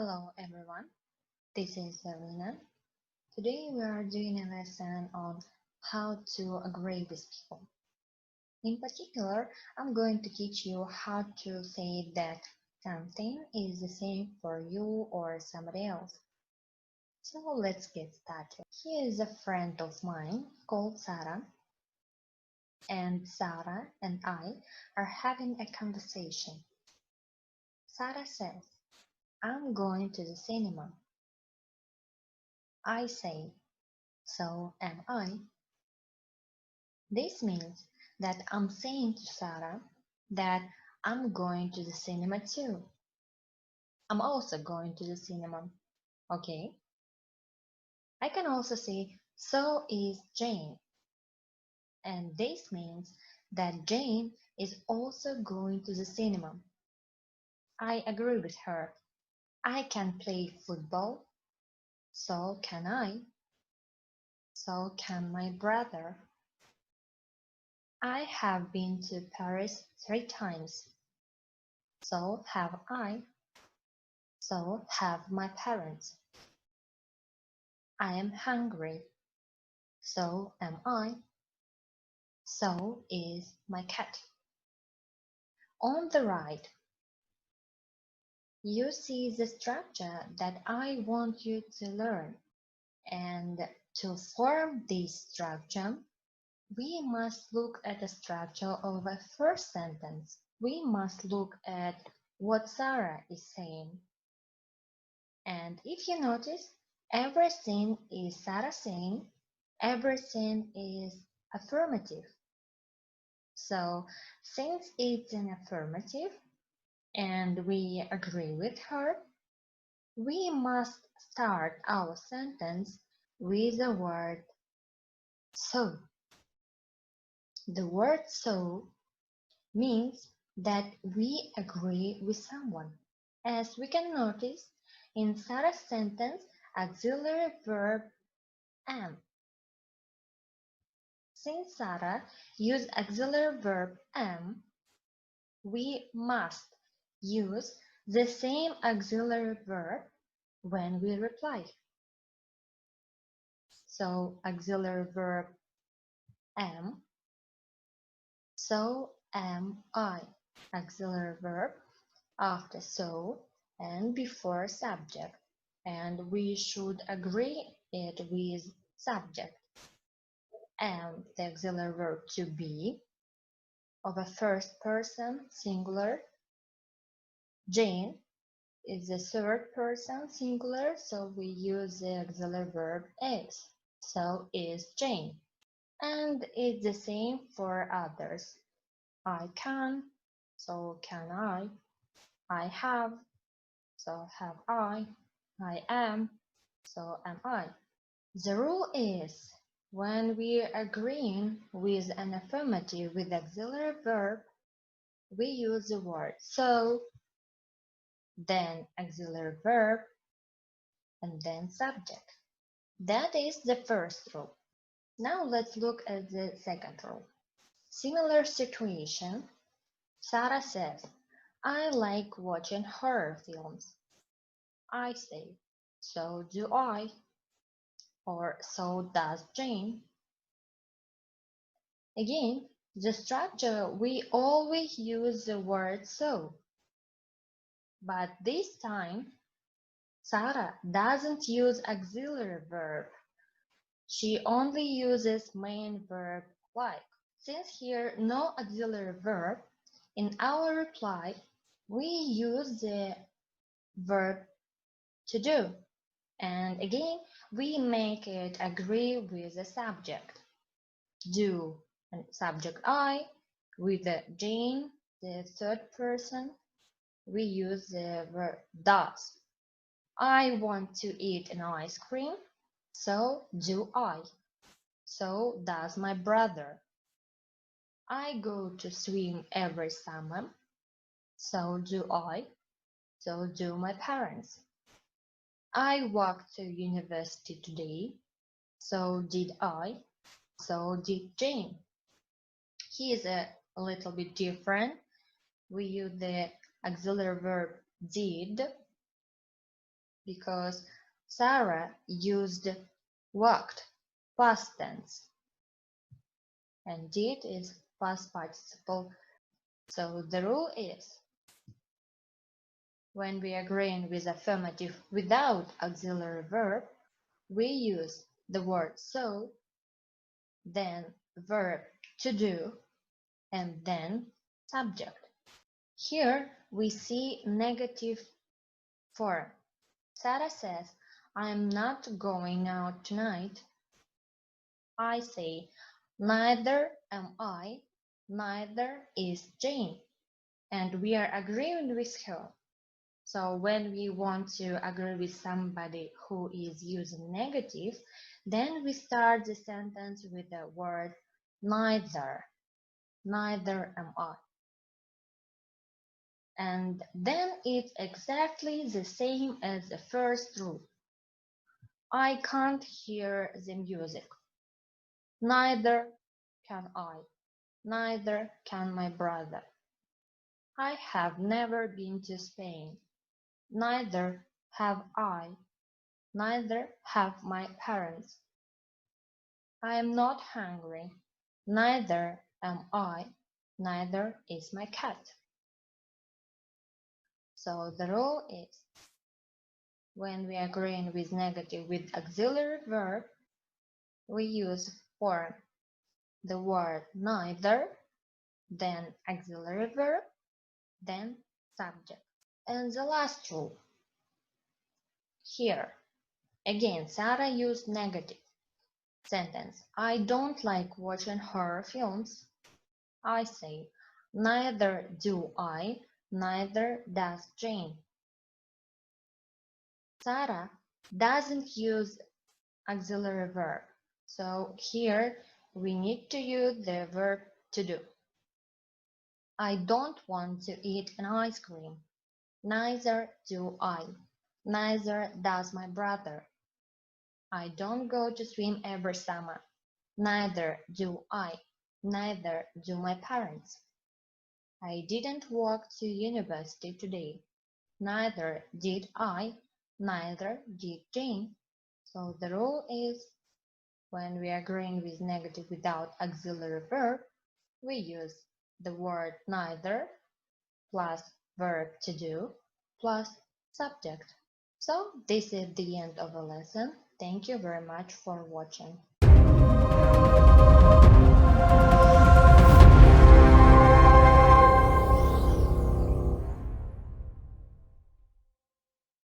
Hello everyone, this is Serena. Today we are doing a lesson on how to agree with people. In particular, I'm going to teach you how to say that something is the same for you or somebody else. So let's get started. Here is a friend of mine called Sarah, and Sarah and I are having a conversation. Sarah says, "I'm going to the cinema." I say, "So am I." This means that I'm saying to Sarah that I'm going to the cinema too. I'm also going to the cinema. Okay? I can also say, "So is Jane." And this means that Jane is also going to the cinema. I agree with her. I can play football. So can I. So can my brother. I have been to Paris 3 times. So have I. So have my parents. I am hungry. So am I. So is my cat. On the right, you see the structure that I want you to learn. And to form this structure, we must look at the structure of a first sentence. We must look at what Sarah is saying. And if you notice, everything is Sarah saying, everything is affirmative. So since it's an affirmative and we agree with her, we must start our sentence with the word so. The word so means that we agree with someone. As we can notice, in Sarah's sentence, auxiliary verb am. Since Sarah used auxiliary verb am, we must use the same auxiliary verb when we reply. So auxiliary verb am, so am I. Auxiliary verb after so and before subject, and we should agree it with subject. Am, the auxiliary verb to be of a first person singular. Jane is the third person singular, so we use the auxiliary verb is. So is Jane. And it's the same for others. I can, so can I. I have, so have I. I am, so am I. The rule is when we are agreeing with an affirmative with auxiliary verb, we use the word so, then auxiliary verb, and then subject. That is the first rule. Now let's look at the second rule. Similar situation. Sarah says, "I like watching horror films." I say, "So do I," or "So does Jane." Again, the structure, we always use the word so. But this time, Sarah doesn't use auxiliary verb. She only uses main verb like. Since here no auxiliary verb, in our reply, we use the verb to do. And again, we make it agree with the subject. Do, and subject I, with the Jane, the third person, we use the verb does. I want to eat an ice cream, so do I. So does my brother. I go to swim every summer, so do I. So do my parents. I walked to university today, so did I. So did Jane. He is a little bit different. We use the auxiliary verb did, because Sarah used walked, past tense, and did is past participle. So the rule is, when we are agreeing with affirmative without auxiliary verb, we use the word so, then verb to do, and then subject. Here we see negative form. Sarah says, I am not going out tonight. I say, neither am I, neither is Jane, and we are agreeing with her. So when we want to agree with somebody who is using negative, then we start the sentence with the word neither. Neither am I. And then it's exactly the same as the first rule. I can't hear the music. Neither can I. Neither can my brother. I have never been to Spain. Neither have I. Neither have my parents. I am not hungry. Neither am I. Neither is my cat. So the rule is, when we are agreeing with negative with auxiliary verb, we use for the word neither, then auxiliary verb, then subject. And the last rule. Here, again, Sarah used negative. Sentence. I don't like watching horror films. I say, neither do I, neither does Jane. Sarah doesn't use auxiliary verb. So here we need to use the verb to do. I don't want to eat an ice cream. Neither do I. Neither does my brother. I don't go to swim every summer. Neither do I. Neither do my parents. I didn't walk to university today. Neither did I. Neither did Jane. So the rule is, when we are agreeing with negative without auxiliary verb, we use the word neither plus verb to do plus subject. So this is the end of the lesson. Thank you very much for watching.